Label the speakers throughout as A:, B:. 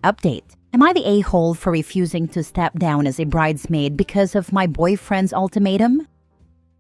A: Update. Am I the a-hole for refusing to step down as a bridesmaid because of my boyfriend's ultimatum?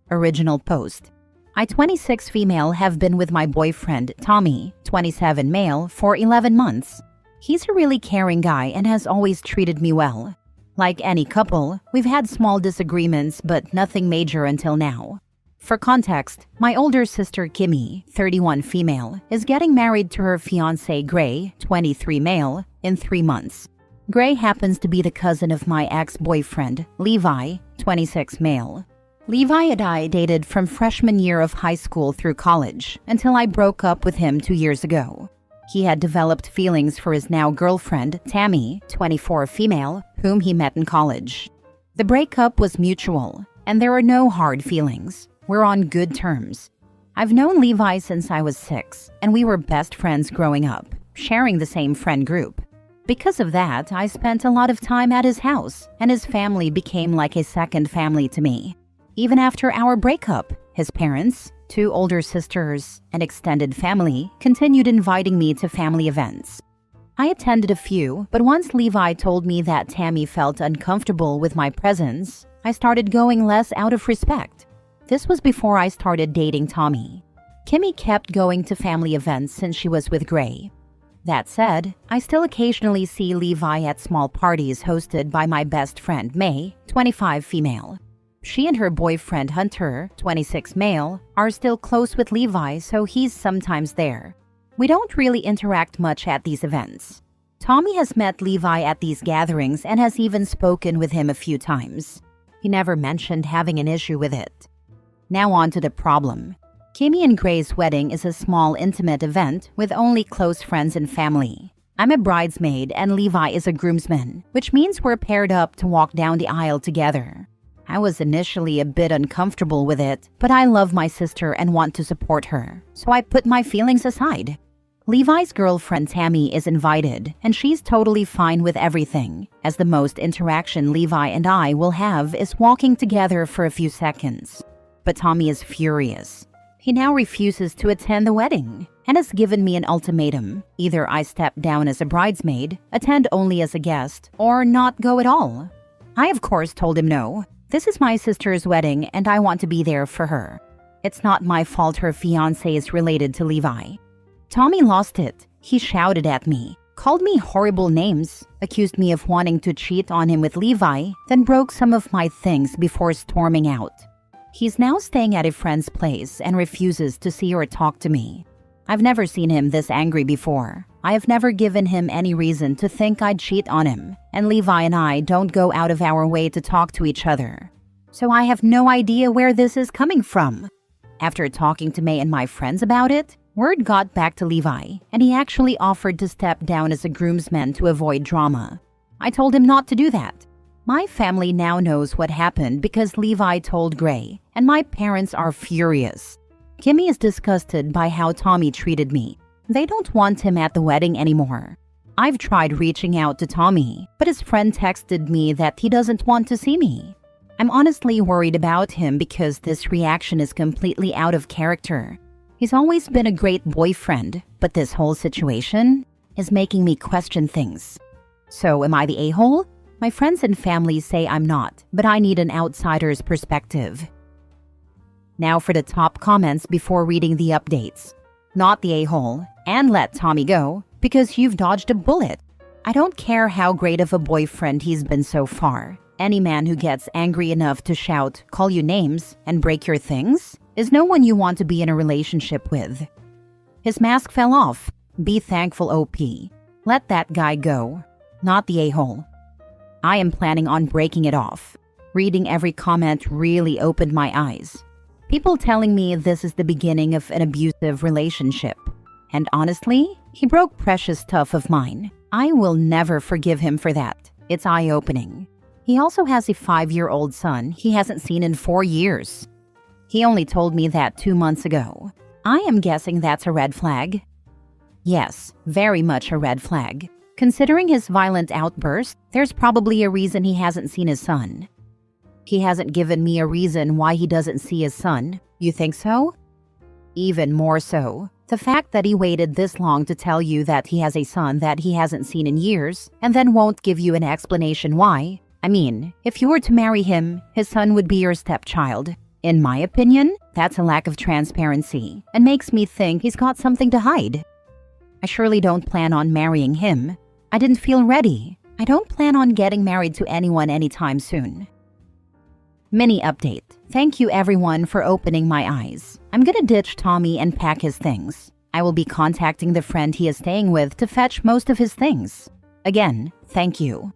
A: Original post. I, 26 female, have been with my boyfriend, Tommy, 27 male, for 11 months. He's a really caring guy and has always treated me well. Like any couple, we've had small disagreements but nothing major until now. For context, my older sister Kimmy, 31 female, is getting married to her fiancé Gray, 23 male, in 3 months. Gray happens to be the cousin of my ex-boyfriend, Levi, 26 male. Levi and I dated from freshman year of high school through college until I broke up with him 2 years ago. He had developed feelings for his now girlfriend, Tammy, 24 female, whom he met in college. The breakup was mutual, and there are no hard feelings. We're on good terms. I've known Levi since I was 6, and we were best friends growing up, sharing the same friend group. Because of that, I spent a lot of time at his house, and his family became like a second family to me. Even after our breakup, his parents, 2 older sisters, and extended family continued inviting me to family events. I attended a few, but once Levi told me that Tammy felt uncomfortable with my presence, I started going less out of respect. This was before I started dating Tommy. Kimmy kept going to family events since she was with Gray. That said, I still occasionally see Levi at small parties hosted by my best friend May, 25 female. She and her boyfriend Hunter, 26 male, are still close with Levi, so he's sometimes there. We don't really interact much at these events. Tommy has met Levi at these gatherings and has even spoken with him a few times. He never mentioned having an issue with it. Now on to the problem. Kimmy and Gray's wedding is a small, intimate event with only close friends and family. I'm a bridesmaid and Levi is a groomsman, which means we're paired up to walk down the aisle together. I was initially a bit uncomfortable with it, but I love my sister and want to support her, so I put my feelings aside. Levi's girlfriend Tammy is invited, and she's totally fine with everything, as the most interaction Levi and I will have is walking together for a few seconds. But Tommy is furious. He now refuses to attend the wedding and has given me an ultimatum. Either I step down as a bridesmaid, attend only as a guest, or not go at all. I of course told him no. This is my sister's wedding and I want to be there for her. It's not my fault her fiancé is related to Levi. Tommy lost it. He shouted at me, called me horrible names, accused me of wanting to cheat on him with Levi, then broke some of my things before storming out. He's now staying at a friend's place and refuses to see or talk to me. I've never seen him this angry before. I have never given him any reason to think I'd cheat on him, and Levi and I don't go out of our way to talk to each other. So I have no idea where this is coming from. After talking to May and my friends about it, word got back to Levi, and he actually offered to step down as a groomsman to avoid drama. I told him not to do that. My family now knows what happened because Levi told Gray, and my parents are furious. Kimmy is disgusted by how Tommy treated me. They don't want him at the wedding anymore. I've tried reaching out to Tommy, but his friend texted me that he doesn't want to see me. I'm honestly worried about him because this reaction is completely out of character. He's always been a great boyfriend, but this whole situation is making me question things. So am I the a-hole? My friends and family say I'm not, but I need an outsider's perspective. Now for the top comments before reading the updates. Not the a-hole, and let Tommy go, because you've dodged a bullet. I don't care how great of a boyfriend he's been so far. Any man who gets angry enough to shout, call you names, and break your things is no one you want to be in a relationship with. His mask fell off. Be thankful, OP. Let that guy go. Not the a-hole. I am planning on breaking it off. Reading every comment really opened my eyes. People telling me this is the beginning of an abusive relationship. And honestly, he broke precious stuff of mine. I will never forgive him for that. It's eye-opening. He also has a 5-year-old son he hasn't seen in 4 years. He only told me that 2 months ago. I am guessing that's a red flag. Yes, very much a red flag. Considering his violent outburst, there's probably a reason he hasn't seen his son. He hasn't given me a reason why he doesn't see his son. You think so? Even more so, The fact that he waited this long to tell you that he has a son that he hasn't seen in years and then won't give you an explanation why. I mean, if you were to marry him, his son would be your stepchild. In my opinion, that's a lack of transparency and makes me think he's got something to hide. I surely don't plan on marrying him. I didn't feel ready. I don't plan on getting married to anyone anytime soon. Mini update. Thank you everyone for opening my eyes. I'm gonna ditch Tommy and pack his things. I will be contacting the friend he is staying with to fetch most of his things. Again, thank you.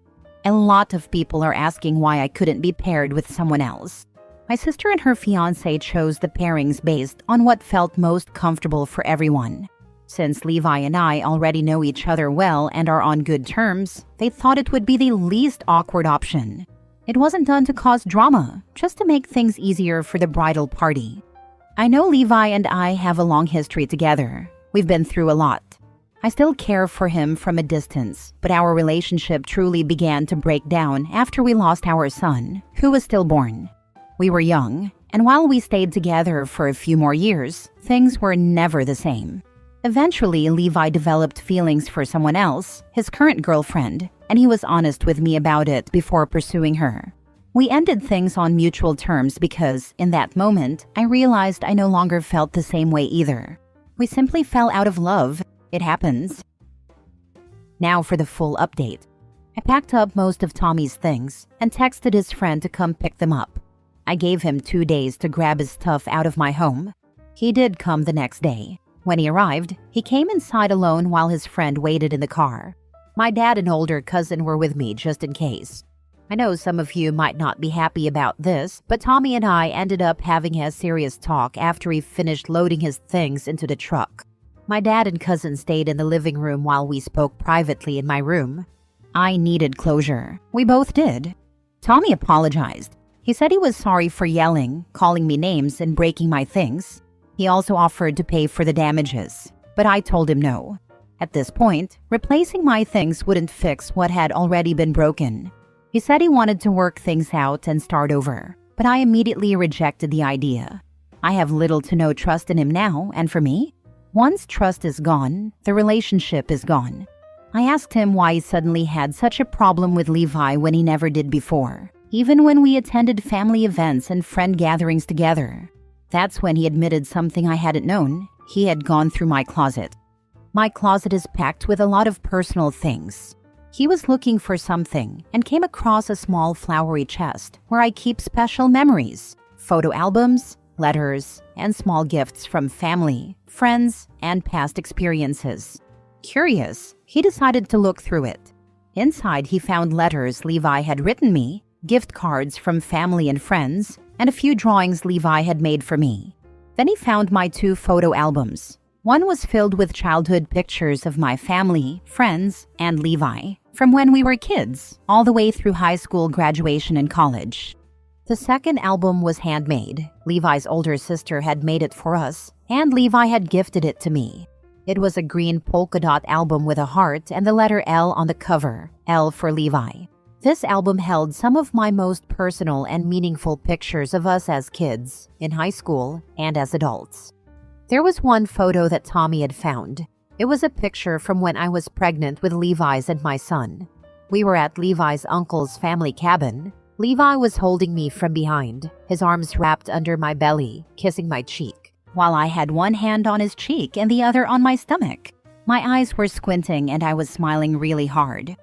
A: A lot of people are asking why I couldn't be paired with someone else. My sister and her fiancé chose the pairings based on what felt most comfortable for everyone. Since Levi and I already know each other well and are on good terms, they thought it would be the least awkward option. It wasn't done to cause drama, just to make things easier for the bridal party. I know Levi and I have a long history together. We've been through a lot. I still care for him from a distance, but our relationship truly began to break down after we lost our son, who was stillborn. We were young, and while we stayed together for a few more years, things were never the same. Eventually, Levi developed feelings for someone else, his current girlfriend, and he was honest with me about it before pursuing her. We ended things on mutual terms because, in that moment, I realized I no longer felt the same way either. We simply fell out of love. It happens. Now for the full update. I packed up most of Tommy's things and texted his friend to come pick them up. I gave him 2 days to grab his stuff out of my home. He did come the next day. When he arrived, he came inside alone while his friend waited in the car. My dad and older cousin were with me just in case. I know some of you might not be happy about this, but Tommy and I ended up having a serious talk after he finished loading his things into the truck. My dad and cousin stayed in the living room while we spoke privately in my room. I needed closure. We both did. Tommy apologized. He said he was sorry for yelling, calling me names, and breaking my things. He also offered to pay for the damages, but I told him no. At this point, replacing my things wouldn't fix what had already been broken. He said he wanted to work things out and start over, but I immediately rejected the idea. I have little to no trust in him now, and for me, once trust is gone, the relationship is gone. I asked him why he suddenly had such a problem with Levi when he never did before, even when we attended family events and friend gatherings together. That's when he admitted something I hadn't known. He had gone through my closet. My closet is packed with a lot of personal things. He was looking for something and came across a small flowery chest where I keep special memories, photo albums, letters, and small gifts from family, friends, and past experiences. Curious, he decided to look through it. Inside, he found letters Levi had written me, gift cards from family and friends, and a few drawings Levi had made for me. Then he found my 2 photo albums. One was filled with childhood pictures of my family, friends, and Levi, from when we were kids, all the way through high school graduation and college. The second album was handmade. Levi's older sister had made it for us, and Levi had gifted it to me. It was a green polka dot album with a heart and the letter L on the cover, L for Levi. This album held some of my most personal and meaningful pictures of us as kids, in high school, and as adults. There was one photo that Tommy had found. It was a picture from when I was pregnant with Levi's and my son. We were at Levi's uncle's family cabin. Levi was holding me from behind, his arms wrapped under my belly, kissing my cheek, while I had one hand on his cheek and the other on my stomach. My eyes were squinting and I was smiling really hard.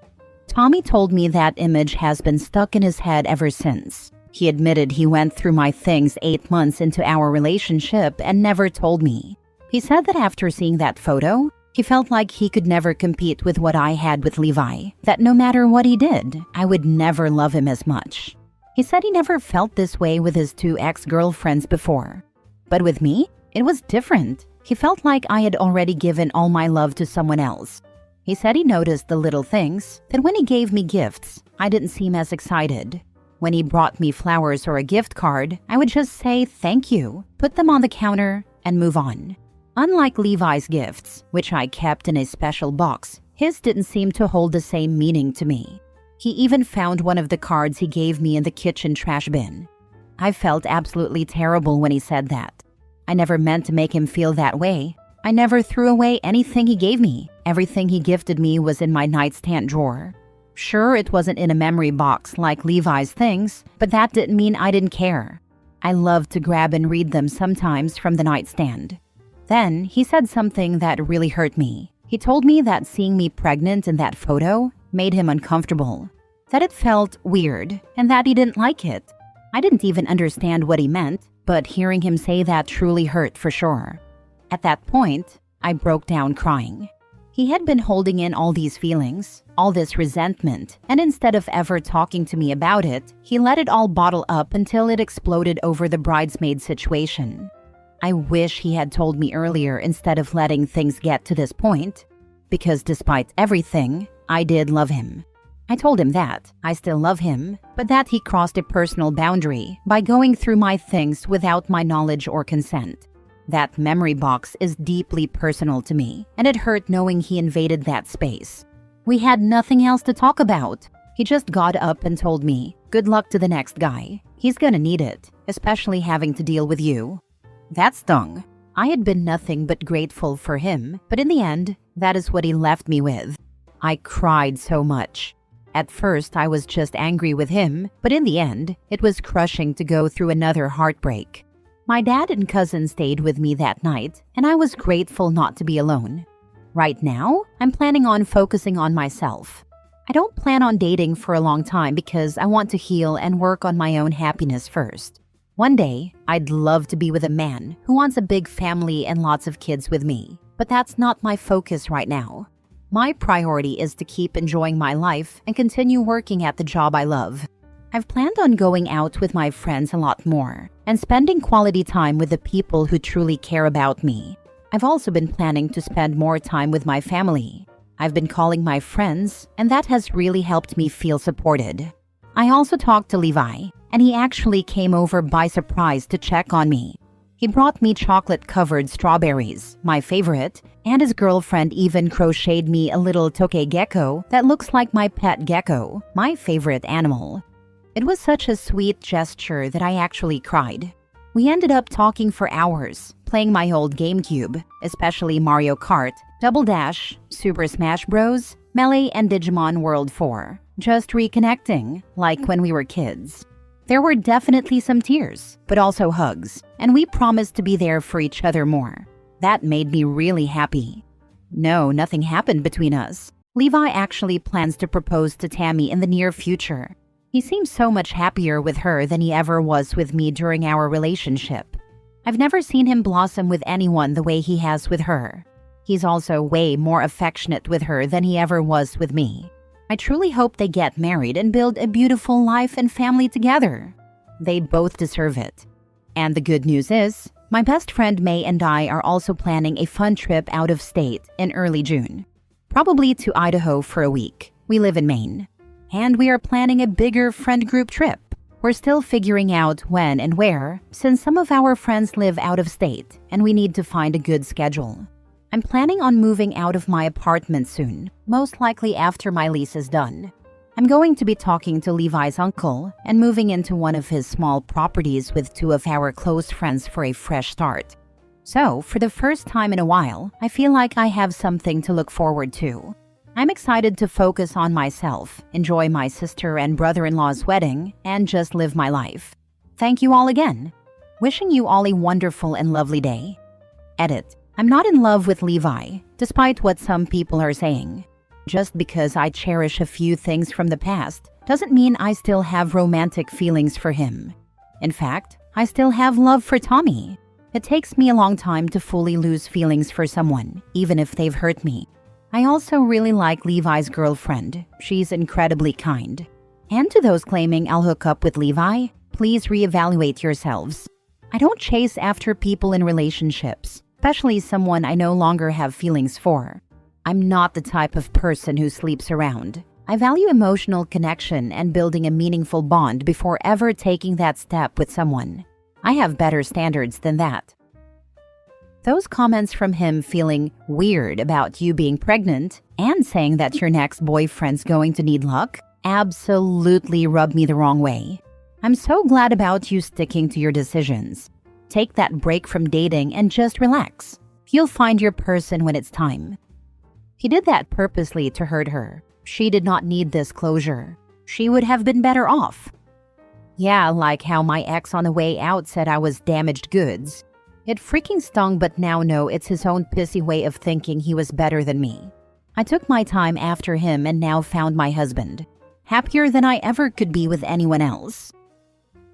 A: Tommy told me that image has been stuck in his head ever since. He admitted he went through my things 8 months into our relationship and never told me. He said that after seeing that photo, he felt like he could never compete with what I had with Levi, that no matter what he did, I would never love him as much. He said he never felt this way with his 2 ex-girlfriends before. But with me, it was different. He felt like I had already given all my love to someone else. He said he noticed the little things, that when he gave me gifts, I didn't seem as excited. When he brought me flowers or a gift card, I would just say thank you, put them on the counter, and move on. Unlike Levi's gifts, which I kept in a special box, his didn't seem to hold the same meaning to me. He even found one of the cards he gave me in the kitchen trash bin. I felt absolutely terrible when he said that. I never meant to make him feel that way. I never threw away anything he gave me. Everything he gifted me was in my nightstand drawer. Sure, it wasn't in a memory box like Levi's things, but that didn't mean I didn't care. I loved to grab and read them sometimes from the nightstand. Then, he said something that really hurt me. He told me that seeing me pregnant in that photo made him uncomfortable, that it felt weird, and that he didn't like it. I didn't even understand what he meant, but hearing him say that truly hurt for sure. At that point, I broke down crying. He had been holding in all these feelings, all this resentment, and instead of ever talking to me about it, he let it all bottle up until it exploded over the bridesmaid situation. I wish he had told me earlier instead of letting things get to this point, because despite everything, I did love him. I told him that I still love him, but that he crossed a personal boundary by going through my things without my knowledge or consent. That memory box is deeply personal to me, and it hurt knowing he invaded that space. We had nothing else to talk about. He just got up and told me, "Good luck to the next guy. He's gonna need it, especially having to deal with you." That stung. I had been nothing but grateful for him, but in the end, that is what he left me with. I cried so much. At first, I was just angry with him, but in the end, it was crushing to go through another heartbreak. My dad and cousin stayed with me that night, and I was grateful not to be alone. Right now, I'm planning on focusing on myself. I don't plan on dating for a long time because I want to heal and work on my own happiness first. One day, I'd love to be with a man who wants a big family and lots of kids with me, but that's not my focus right now. My priority is to keep enjoying my life and continue working at the job I love. I've planned on going out with my friends a lot more and spending quality time with the people who truly care about me. I've also been planning to spend more time with my family. I've been calling my friends, and that has really helped me feel supported. I also talked to Levi, and he actually came over by surprise to check on me. He brought me chocolate-covered strawberries, my favorite, and his girlfriend even crocheted me a little toque gecko that looks like my pet gecko, my favorite animal. It was such a sweet gesture that I actually cried. We ended up talking for hours, playing my old GameCube, especially Mario Kart, Double Dash, Super Smash Bros., Melee, and Digimon World 4, just reconnecting, like when we were kids. There were definitely some tears, but also hugs, and we promised to be there for each other more. That made me really happy. No, nothing happened between us. Levi actually plans to propose to Tammy in the near future. He seems so much happier with her than he ever was with me during our relationship. I've never seen him blossom with anyone the way he has with her. He's also way more affectionate with her than he ever was with me. I truly hope they get married and build a beautiful life and family together. They both deserve it. And the good news is, my best friend May and I are also planning a fun trip out of state in early June. Probably to Idaho for a week. We live in Maine. And we are planning a bigger friend group trip. We're still figuring out when and where, since some of our friends live out of state and we need to find a good schedule. I'm planning on moving out of my apartment soon, most likely after my lease is done. I'm going to be talking to Levi's uncle and moving into one of his small properties with two of our close friends for a fresh start. So, for the first time in a while, I feel like I have something to look forward to. I'm excited to focus on myself, enjoy my sister and brother-in-law's wedding, and just live my life. Thank you all again. Wishing you all a wonderful and lovely day. Edit. I'm not in love with Levi, despite what some people are saying. Just because I cherish a few things from the past doesn't mean I still have romantic feelings for him. In fact, I still have love for Tommy. It takes me a long time to fully lose feelings for someone, even if they've hurt me. I also really like Levi's girlfriend. She's incredibly kind. And to those claiming I'll hook up with Levi, please reevaluate yourselves. I don't chase after people in relationships, especially someone I no longer have feelings for. I'm not the type of person who sleeps around. I value emotional connection and building a meaningful bond before ever taking that step with someone. I have better standards than that. Those comments from him feeling weird about you being pregnant and saying that your next boyfriend's going to need luck absolutely rubbed me the wrong way. I'm so glad about you sticking to your decisions. Take that break from dating and just relax. You'll find your person when it's time. He did that purposely to hurt her. She did not need this closure. She would have been better off. Yeah, like how my ex on the way out said I was damaged goods. It freaking stung, but now no, it's his own pissy way of thinking he was better than me. I took my time after him and now found my husband. Happier than I ever could be with anyone else.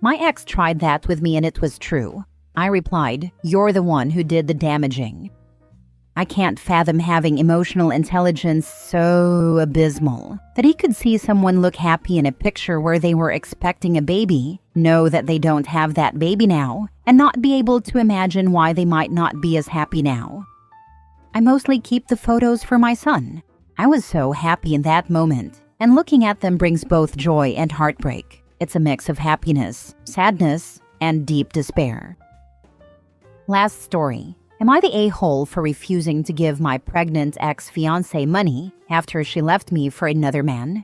A: My ex tried that with me and it was true. I replied, "You're the one who did the damaging." I can't fathom having emotional intelligence so abysmal that he could see someone look happy in a picture where they were expecting a baby, know that they don't have that baby now, and not be able to imagine why they might not be as happy now. I mostly keep the photos for my son. I was so happy in that moment, and looking at them brings both joy and heartbreak. It's a mix of happiness, sadness, and deep despair. Last story. Am I the a-hole for refusing to give my pregnant ex-fiancée money after she left me for another man?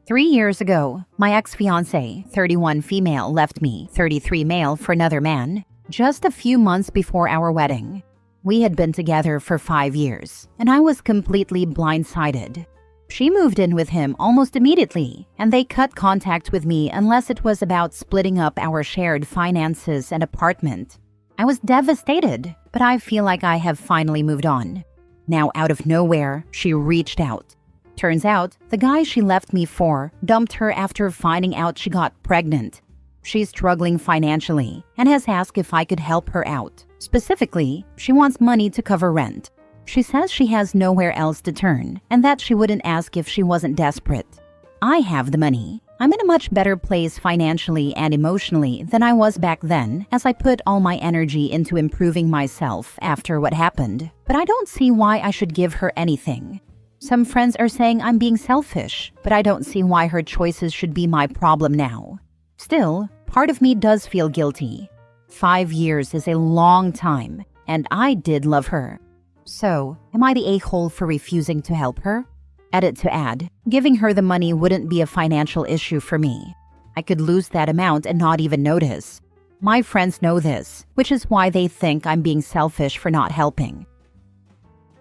A: 3 years ago, my ex-fiancée, 31 female, left me, 33 male, for another man, just a few months before our wedding. We had been together for 5 years, and I was completely blindsided. She moved in with him almost immediately, and they cut contact with me unless it was about splitting up our shared finances and apartment. I was devastated, but I feel like I have finally moved on. Now, out of nowhere, she reached out. Turns out, the guy she left me for dumped her after finding out she got pregnant. She's struggling financially and has asked if I could help her out. Specifically, she wants money to cover rent. She says she has nowhere else to turn and that she wouldn't ask if she wasn't desperate. I have the money. I'm in a much better place financially and emotionally than I was back then, as I put all my energy into improving myself after what happened, but I don't see why I should give her anything. Some friends are saying I'm being selfish, but I don't see why her choices should be my problem now. Still, part of me does feel guilty. 5 years is a long time, and I did love her. So, am I the a-hole for refusing to help her? Edit to add, giving her the money wouldn't be a financial issue for me. I could lose that amount and not even notice. My friends know this, which is why they think I'm being selfish for not helping.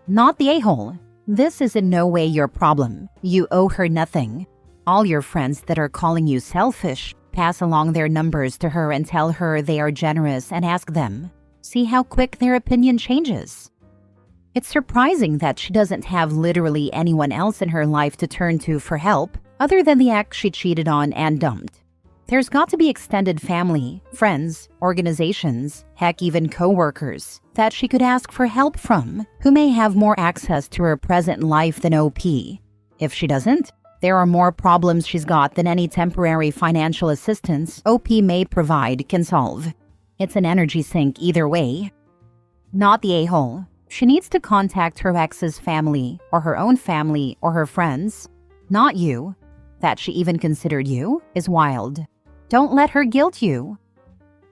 A: Not the a-hole. This is in no way your problem. You owe her nothing. All your friends that are calling you selfish, pass along their numbers to her and tell her they are generous and ask them. See how quick their opinion changes. It's surprising that she doesn't have literally anyone else in her life to turn to for help, other than the ex she cheated on and dumped. There's got to be extended family, friends, organizations, heck even co-workers, that she could ask for help from, who may have more access to her present life than OP. If she doesn't, there are more problems she's got than any temporary financial assistance OP may provide can solve. It's an energy sink either way. Not the a-hole. She needs to contact her ex's family, or her own family, or her friends. Not you. That she even considered you is wild. Don't let her guilt you.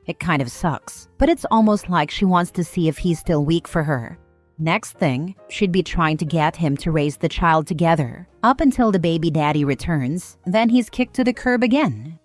A: It kind of sucks, but it's almost like she wants to see if he's still weak for her. Next thing, she'd be trying to get him to raise the child together, up until the baby daddy returns, then he's kicked to the curb again.